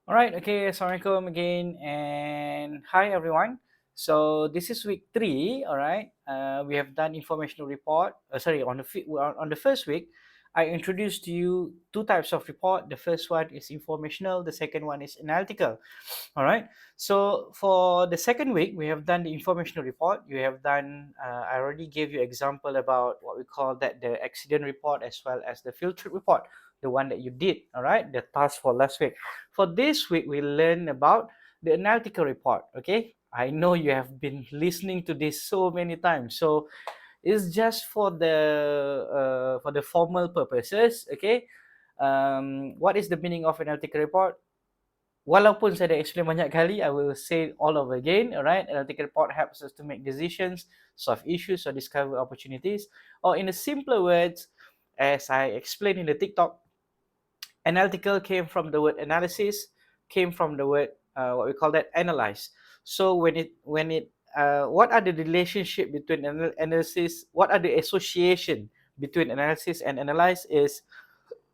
All right, okay, Assalamualaikum again, and hi everyone. So this is week three. All right, we have done informational report. Sorry, on the first week, I introduced to you two types of report. The first one is informational. The second one is analytical. All right. So for the second week, we have done the informational report. You have done. I already gave you example about what we call that the accident report as well as the field trip report, the one that you did. All right, the task for last week. For this week, we learn about the analytical report. Okay. I know you have been listening to this so many times. So it's just for the formal purposes. Okay. What is the meaning of analytical report? Walaupun saya dah explain banyak kali, I will say all over again. Alright, analytical report helps us to make decisions, solve issues, or discover opportunities. Or in a simpler words, as I explained in the TikTok, analytical came from the word analysis, came from the word what we call that analyze. So what are the relationship between analysis? What are the association between analysis and analyze? Is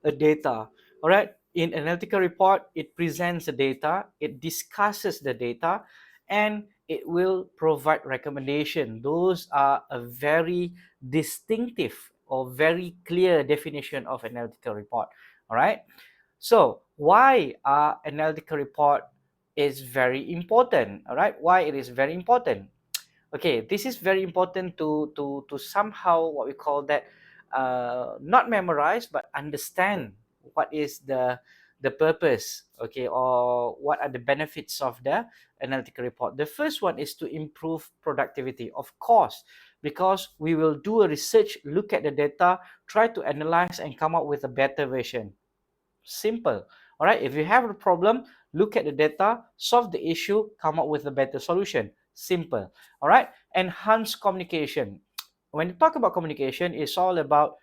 a data. All right. In analytical report, it presents the data, it discusses the data, and it will provide recommendation. Those are a very distinctive or very clear definition of analytical report. All right. So why analytical report is very important? All right. Why it is very important? Okay, this is very important to somehow what we call that not memorize but understand what is the purpose, okay, or what are the benefits of the analytical report. The first one is to improve productivity, of course, because we will do a research, look at the data, try to analyze and come up with a better version. Simple. All right, if you have a problem, look at the data, solve the issue, come up with a better solution. Simple. All right, enhance communication. When you talk about communication, it's all about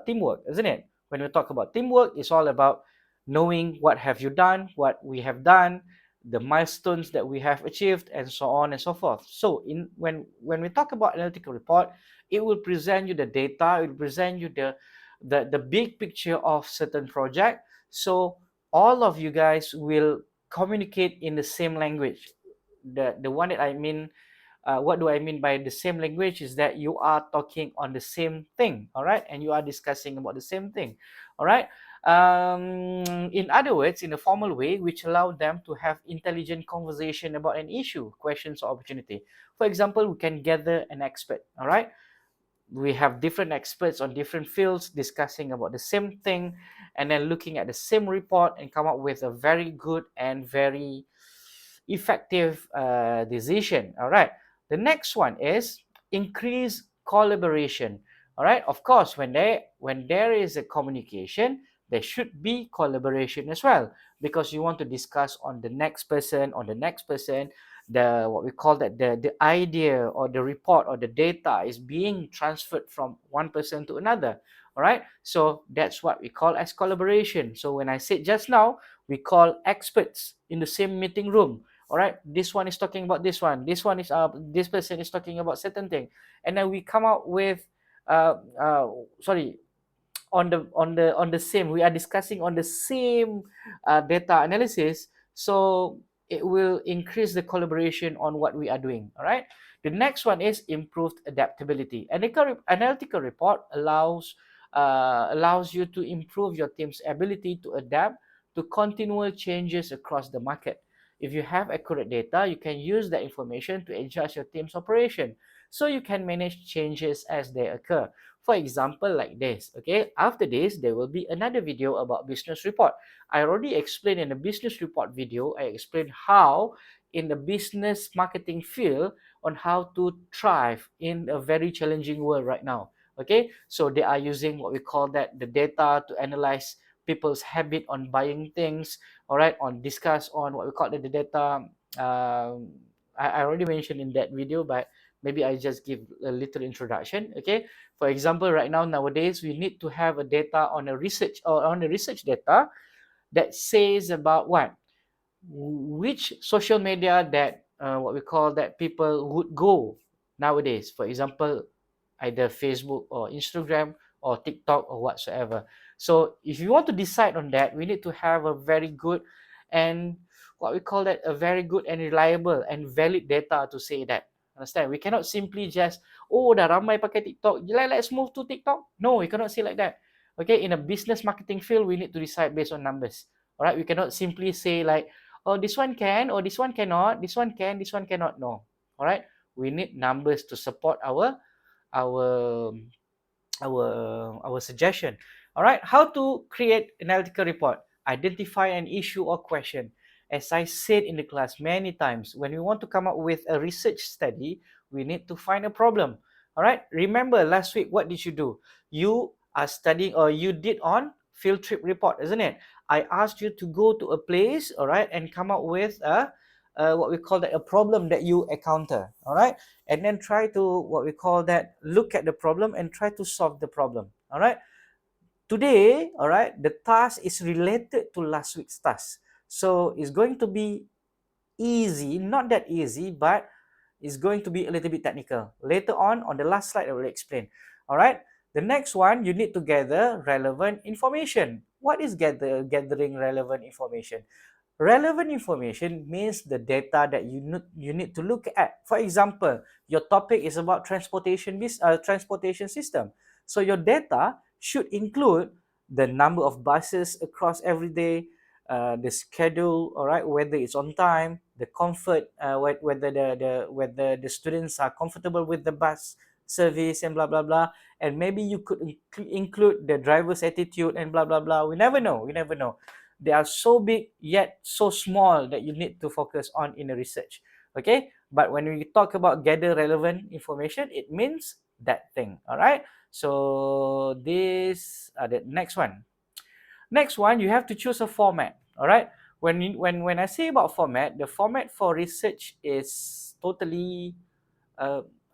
teamwork, isn't it? When we talk about teamwork, it's all about knowing what have you done, what we have done, the milestones that we have achieved, and so on and so forth. So when we talk about analytical report, it will present you the data, it will present you the big picture of certain project. So all of you guys will communicate in the same language. The one that I mean, what do I mean by the same language is that you are talking on the same thing, all right, and you are discussing about the same thing, all right. In other words, in a formal way, which allow them to have intelligent conversation about an issue, questions, or opportunity. For example, we can gather an expert, all right. We have different experts on different fields discussing about the same thing, and then looking at the same report and come up with a very good and very effective decision. All right, the next one is increase collaboration. All right, of course, when there is a communication, there should be collaboration as well, because you want to discuss on the next person, the what we call that the idea or the report or the data is being transferred from one person to another. All right, so that's what we call as collaboration. So when I said just now, we call experts in the same meeting room. All right, this one is talking about this one is this person is talking about certain thing, and then we come out with sorry, on the same, we are discussing on the same data analysis. So it will increase the collaboration on what we are doing. All right, the next one is improved adaptability. Analytical report allows you to improve your team's ability to adapt to continual changes across the market. If you have accurate data, you can use that information to adjust your team's operation, so you can manage changes as they occur. For example, like this, okay? After this, there will be another video about business report. I already explained in the business report video, I explained how in the business marketing field on how to thrive in a very challenging world right now. Okay, so they are using what we call that the data to analyze people's habit on buying things. All right, on discuss on what we call the data. I already mentioned in that video, but maybe I just give a little introduction. Okay, for example, right now nowadays we need to have a data on a research or on a research data that says about which social media that what we call that people would go nowadays. For example, either Facebook or Instagram or TikTok or whatsoever. So if you want to decide on that, we need to have a very good and what we call that a very good and reliable and valid data to say that. Understand? We cannot simply just, oh, dah ramai pakai TikTok, let's move to TikTok. No, we cannot say like that. Okay, in a business marketing field, we need to decide based on numbers. All right, we cannot simply say like, oh, this one can, or this one cannot, this one can, this one cannot. No. All right, we need numbers to support our our suggestion. All right, how to create analytical report. Identify an issue or question. As I said in the class many times, when we want to come up with a research study, we need to find a problem. All right, remember last week, what did you do? You are studying, or you did on field trip report, isn't it? I asked you to go to a place, all right, and come up with a what we call that, a problem that you encounter. All right, and then try to, what we call that, look at the problem and try to solve the problem. All right, today, all right, the task is related to last week's task, so it's going to be easy, not that easy, but it's going to be a little bit technical. Later on the last slide, I will explain. All right, the next one, you need to gather relevant information. What is gathering relevant information? Relevant information means the data that you need to look at. For example, your topic is about transportation system. So your data should include the number of buses across every day, the schedule, all right, whether it's on time, the comfort, whether the students are comfortable with the bus service, and blah blah blah. And maybe you could include the driver's attitude, and blah blah blah. We never know. They are so big yet so small that you need to focus on in the research. Okay, but when we talk about gather relevant information, it means that thing. All right, so this the next one, you have to choose a format. All right, when I say about format, the format for research is totally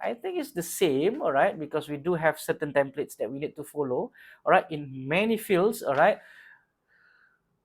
I think it's the same, all right, because we do have certain templates that we need to follow, all right, in many fields. All right,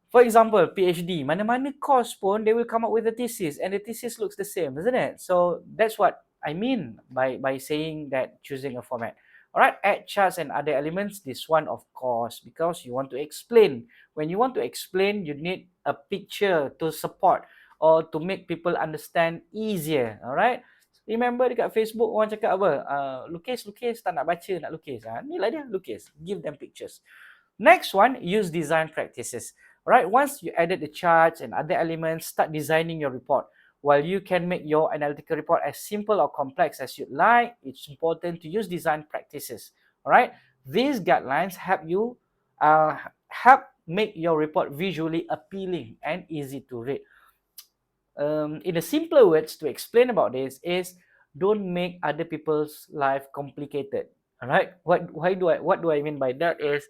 for example, PhD, mana-mana course pun, they will come up with a thesis, and the thesis looks the same, isn't it? So that's what I mean by saying that choosing a format. All right, add charts and other elements. This one, of course, because you want to explain. When you want to explain, you need a picture to support or to make people understand easier. All right. Remember dekat Facebook orang cakap apa? Lukis tak nak baca, nak lukis. Ni lah dia, lukis. Give them pictures. Next one, use design practices. All right, once you added the charts and other elements, start designing your report. While you can make your analytical report as simple or complex as you'd like, it's important to use design practices. All right, these guidelines help you help make your report visually appealing and easy to read. In a simpler words to explain about this is, don't make other people's life complicated. All right, what do I mean by that is,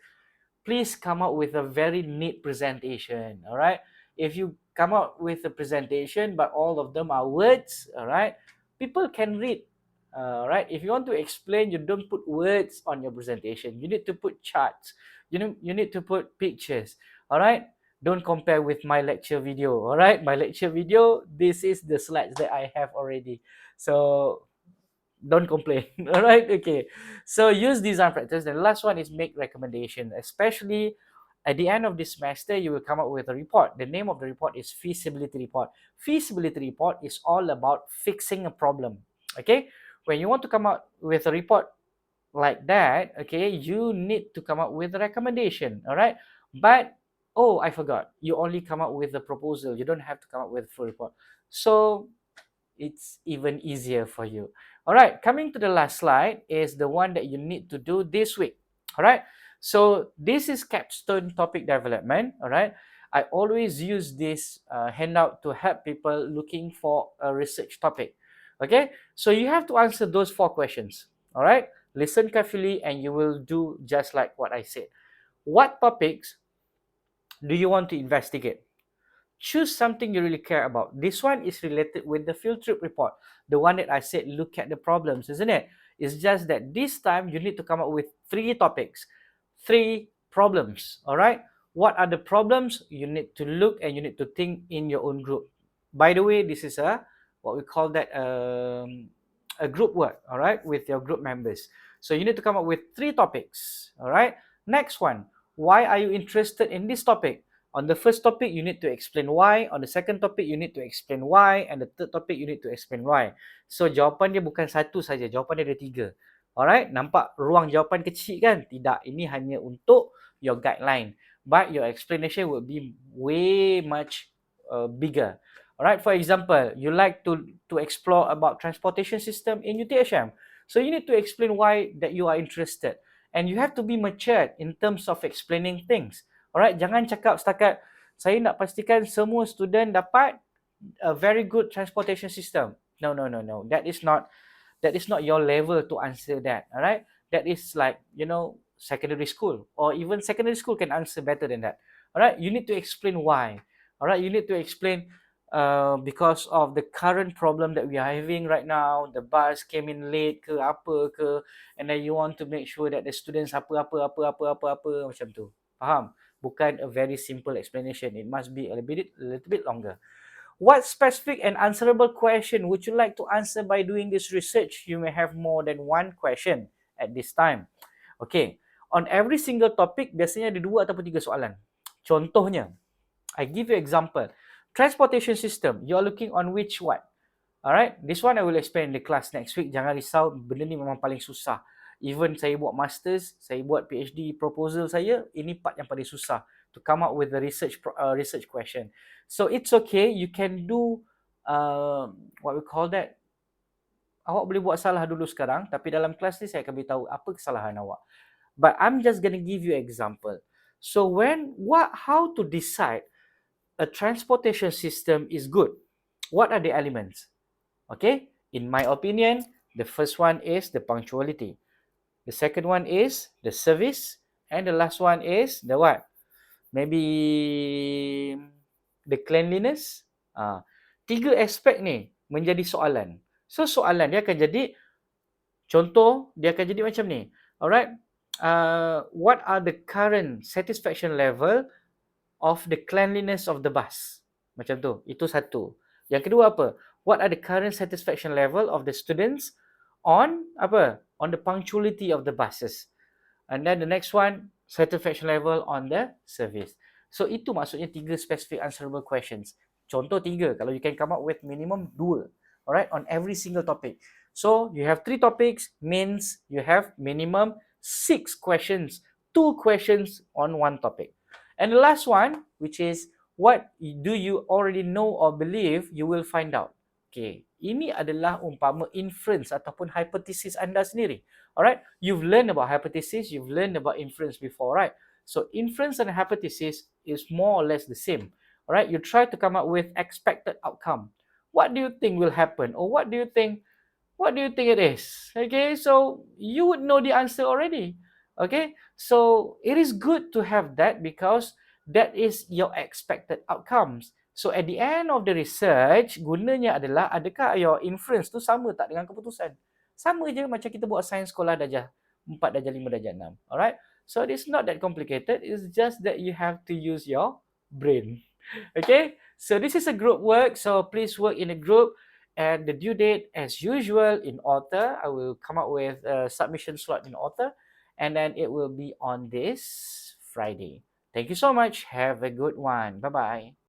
please come up with a very neat presentation. All right, if you come up with a presentation but all of them are words, all right, people can read. All right, if you want to explain, you don't put words on your presentation, you need to put charts, you need to put pictures. All right, don't compare with my lecture video. All right, my lecture video, this is the slides that I have already, so don't complain. All right, okay, so use design practice. The last one is make recommendation. Especially at the end of this semester, you will come up with a report. The name of the report is feasibility report. Feasibility report is all about fixing a problem. Okay, when you want to come up with a report like that, okay, you need to come up with a recommendation. All right, but oh, I forgot, you only come up with a proposal, you don't have to come up with a full report, so it's even easier for you. All right, coming to the last slide is the one that you need to do this week. All right, so this is capstone topic development. All right, I always use this handout to help people looking for a research topic. Okay, so you have to answer those 4 questions. All right, listen carefully and you will do just like what I said. What topics do you want to investigate? Choose something you really care about. This one is related with the field trip report, the one that I said look at the problems, isn't it? It's just that this time you need to come up with 3 topics, 3 problems. All right, what are the problems? You need to look and you need to think in your own group. By the way, this is a what we call that a group work, all right, with your group members. So you need to come up with 3 topics. All right, next one, why are you interested in this topic? On the first topic, you need to explain why. On the second topic, you need to explain why. And the third topic, you need to explain why. So, jawapan dia bukan satu saja. Jawapan dia ada tiga. Alright? Nampak ruang jawapan kecil kan? Tidak. Ini hanya untuk your guideline. But your explanation will be way much bigger. Alright? For example, you like to explore about transportation system in UTHM. So, you need to explain why that you are interested. And you have to be matured in terms of explaining things. Alright, jangan cakap setakat saya nak pastikan semua student dapat a very good transportation system. No. That is not your level to answer that. Alright, that is like, secondary school, or even secondary school can answer better than that. Alright, you need to explain why. Alright, you need to explain because of the current problem that we are having right now, the bus came in late ke apa ke, and then you want to make sure that the students apa macam tu. Faham? Bukan a very simple explanation. It must be a little bit longer. What specific and answerable question would you like to answer by doing this research? You may have more than one question at this time. Okay. On every single topic, biasanya ada 2 ataupun 3 soalan. Contohnya, I give you example. Transportation system, you are looking on which what? Alright, this one I will explain in the class next week. Jangan risau, benda ni memang paling susah. Even saya buat masters, saya buat PhD proposal saya, ini part yang paling susah to come up with the research question. So it's okay, you can do what we call that. Awak boleh buat salah dulu sekarang, tapi dalam kelas ni saya akan beritahu apa kesalahan awak. But I'm just going to give you example. So how to decide a transportation system is good? What are the elements? Okay, in my opinion, the first one is the punctuality. The second one is the service. And the last one is the what? Maybe the cleanliness. 3 aspek ni menjadi soalan. So, soalan dia akan jadi, contoh, dia akan jadi macam ni. Alright? What are the current satisfaction level of the cleanliness of the bus? Macam tu. Itu satu. Yang kedua apa? What are the current satisfaction level of the students on apa? On the punctuality of the buses. And then the next one, satisfaction level on the service. So itu maksudnya 3 specific answerable questions. Contoh 3, kalau you can come up with minimum 2, alright, on every single topic. So you have 3 topics, means you have minimum 6 questions, 2 questions on 1 topic. And the last one, which is what do you already know or believe, you will find out. Okay, ini adalah umpama inference ataupun hypothesis anda sendiri. Alright, you've learned about hypothesis, you've learned about inference before, right? So inference and hypothesis is more or less the same. Alright, you try to come up with expected outcome. What do you think will happen, or what do you think it is? Okay, so you would know the answer already. Okay, so it is good to have that because that is your expected outcomes. So at the end of the research, gunanya adalah adakah your inference tu sama tak dengan keputusan? Sama je macam kita buat sains sekolah darjah 4, darjah 5, darjah 6. Alright? So it's not that complicated. It's just that you have to use your brain. Okay? So this is a group work. So please work in a group. And the due date, as usual, in author. I will come up with a submission slot in author. And then it will be on this Friday. Thank you so much. Have a good one. Bye-bye.